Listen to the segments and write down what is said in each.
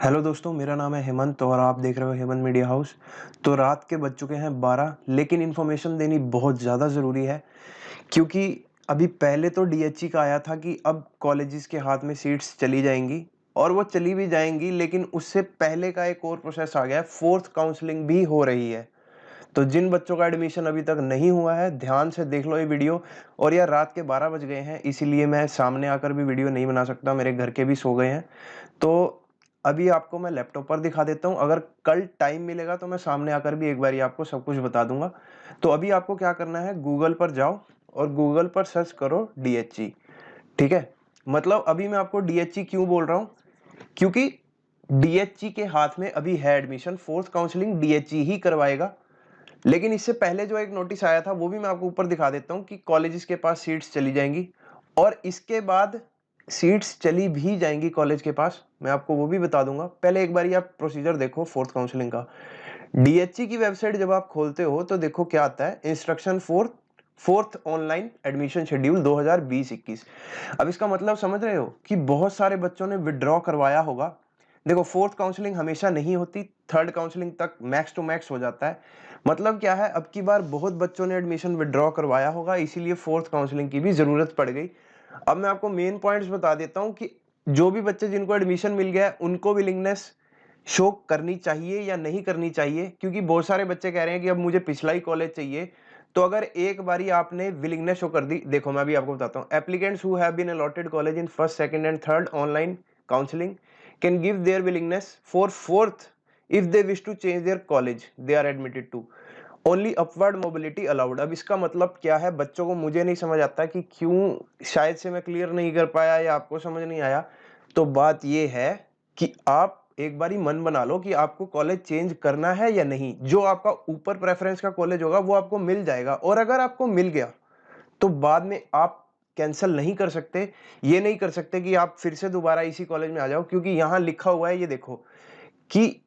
Hello दोस्तों, मेरा नाम है हेमंत और आप देख रहे हो हेमंत मीडिया हाउस। तो रात के बज चुके हैं 12, लेकिन इन्फॉर्मेशन देनी बहुत ज़्यादा ज़रूरी है क्योंकि अभी पहले तो डीएचई का आया था कि अब कॉलेजेस के हाथ में सीट्स चली जाएंगी और वो चली भी जाएंगी, लेकिन उससे पहले का एक और प्रोसेस आ गया है, फोर्थ काउंसलिंग भी हो रही है। तो जिन बच्चों का एडमिशन अभी तक नहीं हुआ है, ध्यान से देख लो ये वीडियो। और यार रात के 12 बज गए हैं, इसीलिए मैं सामने आकर भी वीडियो नहीं बना सकता, मेरे घर के भी सो गए हैं। तो अभी आपको मैं लैपटॉप पर दिखा देता हूँ, अगर कल टाइम मिलेगा तो मैं सामने आकर भी एक बारी आपको सब कुछ बता दूंगा। तो अभी आपको क्या करना है, गूगल पर जाओ और गूगल पर सर्च करो डीएचई। ठीक है। मतलब अभी मैं आपको डीएचई क्यों बोल रहा हूँ, क्योंकि डीएचई के हाथ में अभी है एडमिशन, फोर्थ काउंसलिंग डीएचई ही करवाएगा। लेकिन इससे पहले जो एक नोटिस आया था वो भी मैं आपको ऊपर दिखा देता हूँ कि कॉलेजेस के पास सीट्स चली जाएंगी और इसके बाद सीट्स चली भी जाएंगी कॉलेज के पास, मैं आपको वो भी बता दूंगा। पहले एक बार आप प्रोसीजर देखो फोर्थ काउंसलिंग का। डीएचई की वेबसाइट जब आप खोलते हो तो देखो क्या आता है, instruction four fourth online admission schedule 2020-21। अब इसका मतलब समझ रहे हो कि बहुत सारे बच्चों ने विड्रॉ करवाया होगा। देखो फोर्थ काउंसलिंग हमेशा नहीं होती, थर्ड काउंसलिंग तक मैक्स टू मैक्स हो जाता है। मतलब क्या है, अब की बार बहुत बच्चों ने एडमिशन विड्रॉ करवाया होगा, इसीलिए फोर्थ काउंसलिंग की भी जरूरत पड़ गई। अब मैं आपको मेन पॉइंट्स बता देता हूं कि जो भी बच्चे जिनको एडमिशन मिल गया है उनको विलिंगनेस शो करनी चाहिए या नहीं करनी चाहिए, क्योंकि बहुत सारे बच्चे कह रहे हैं कि अब मुझे पिछला ही कॉलेज चाहिए। तो अगर एक बारी आपने विलिंगनेस शो कर दी, देखो मैं भी आपको बताता हूँ, applicants who have been allotted college in first second and third online counselling can give their willingness for fourth if they wish to change their college they are admitted to. Only upward mobility allowed. अब इसका मतलब क्या है, बच्चों को मुझे नहीं समझ आता कि क्यों, शायद से मैं क्लियर नहीं कर पाया या आपको समझ नहीं आया। तो बात ये है कि आप एक बारी मन बना लो कि आपको कॉलेज चेंज करना है या नहीं। जो आपका ऊपर प्रेफरेंस का कॉलेज होगा वो आपको मिल जाएगा, और अगर आपको मिल गया तो बाद में आप कैंसिल नहीं कर सकते। ये नहीं कर सकते कि आप फिर से दोबारा इसी कॉलेज में आ जाओ, क्योंकि यहां लिखा हुआ है, ये देखो कि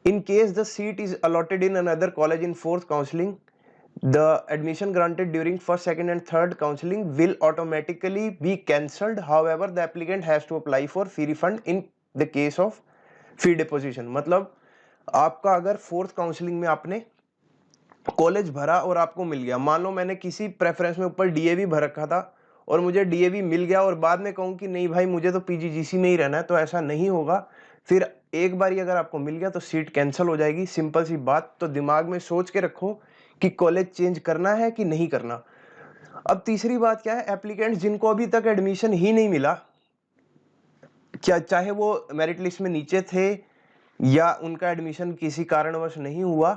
in case the seat is allotted in another college in fourth counseling, the admission granted during first, second and third counseling will automatically be cancelled. However, the applicant has to apply for fee refund in the case of fee deposition। मतलब आपका अगर fourth counselling में आपने college भरा और आपको मिल गया, मान लो मैंने किसी प्रेफरेंस में ऊपर डीएवी भर रखा था और मुझे डीएवी मिल गया और बाद में कहूं कि नहीं भाई मुझे तो पीजीजीसी में ही रहना है, तो ऐसा नहीं होगा। फिर एक बार अगर आपको मिल गया तो सीट कैंसिल हो जाएगी, सिंपल सी बात। तो दिमाग में सोच के रखो कि कॉलेज चेंज करना है कि नहीं करना। अब तीसरी बात क्या है, एप्लीकेंट्स जिनको अभी तक एडमिशन ही नहीं मिला, क्या चाहे वो मेरिट लिस्ट में नीचे थे या उनका एडमिशन किसी कारणवश नहीं हुआ,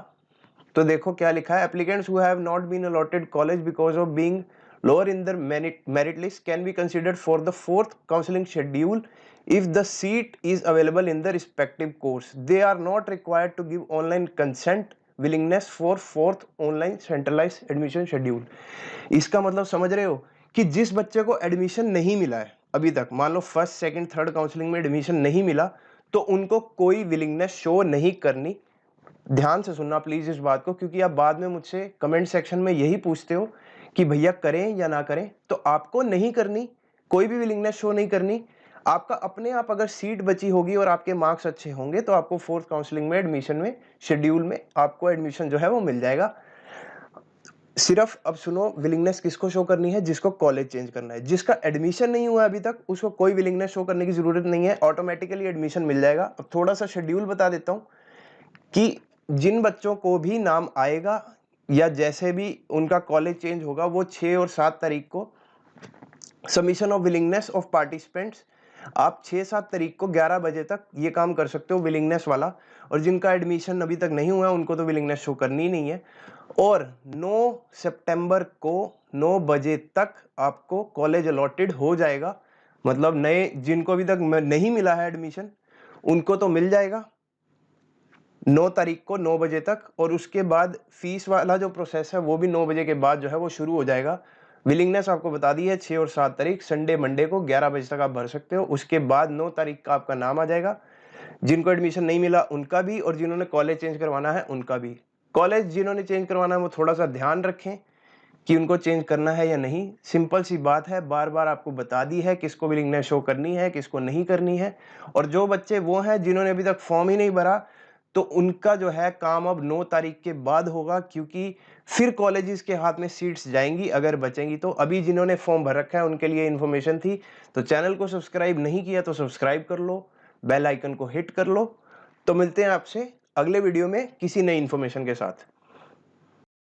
तो देखो क्या लिखा है, applicants who have not been allotted college because of being lower in the merit list can be considered for the fourth counselling schedule if the seat is available in the respective course. They are not required to give online consent willingness for fourth online centralized admission schedule। इसका मतलब समझ रहे हो कि जिस बच्चे को admission नहीं मिला है अभी तक, मान लो फर्स्ट सेकंड थर्ड काउंसलिंग में एडमिशन नहीं मिला, तो उनको कोई विलिंगनेस शो नहीं करनी। ध्यान से सुनना प्लीज इस बात को, क्योंकि आप बाद में मुझसे कमेंट सेक्शन में यही पूछते हो कि भैया करें या ना करें। तो आपको नहीं करनी, कोई भी विलिंगनेस शो नहीं करनी। आपका अपने आप अगर सीट बची होगी और आपके मार्क्स अच्छे होंगे तो आपको फोर्थ काउंसलिंग में एडमिशन में शेड्यूल में आपको एडमिशन जो है वो मिल जाएगा। सिर्फ अब सुनो, विलिंगनेस किसको शो करनी है, जिसको कॉलेज चेंज करना है। जिसका एडमिशन नहीं हुआ अभी तक उसको कोई विलिंगनेस शो करने की जरूरत नहीं है, ऑटोमेटिकली एडमिशन मिल जाएगा। अब थोड़ा सा शेड्यूल बता देता हूं कि जिन बच्चों को भी नाम आएगा या जैसे भी उनका कॉलेज चेंज होगा, वो 6 और 7 तारीख को submission of willingness of participants, आप 6-7 तारीख को 11 बजे तक ये काम कर सकते हो विलिंगनेस वाला। और जिनका एडमिशन अभी तक नहीं हुआ उनको तो विलिंगनेस शो करनी ही नहीं है। और 9 सितंबर को 9 बजे तक आपको कॉलेज अलॉटेड हो जाएगा। मतलब नए जिनको अभी तक नहीं मिला है एडमिशन उनको तो मिल जाएगा 9 तारीख को 9 बजे तक। और उसके बाद फीस वाला जो प्रोसेस है वो भी 9 बजे के बाद जो है वो शुरू हो जाएगा। विलिंगनेस आपको बता दी है 6 और 7 तारीख, संडे मंडे को 11 बजे तक आप भर सकते हो। उसके बाद 9 तारीख का आपका नाम आ जाएगा, जिनको एडमिशन नहीं मिला उनका भी और जिन्होंने कॉलेज चेंज करवाना है उनका भी। कॉलेज जिन्होंने चेंज करवाना है वो थोड़ा सा ध्यान रखें कि उनको चेंज करना है या नहीं। सिंपल सी बात है, बार-बार आपको बता दी है किसको विलिंगनेस शो करनी है, किसको नहीं करनी है। और जो बच्चे वो हैं जिन्होंने अभी तक फॉर्म ही नहीं भरा, तो उनका जो है काम अब 9 तारीख के बाद होगा, क्योंकि फिर कॉलेजेस के हाथ में सीट्स जाएँगी अगर बचेंगी तो। अभी जिन्होंने फॉर्म भर रखा है उनके लिए इन्फॉर्मेशन थी। तो चैनल को सब्सक्राइब नहीं किया तो सब्सक्राइब कर लो, बेल आइकन को हिट कर लो। तो मिलते हैं आपसे अगले वीडियो में किसी नई इन्फॉर्मेशन के साथ।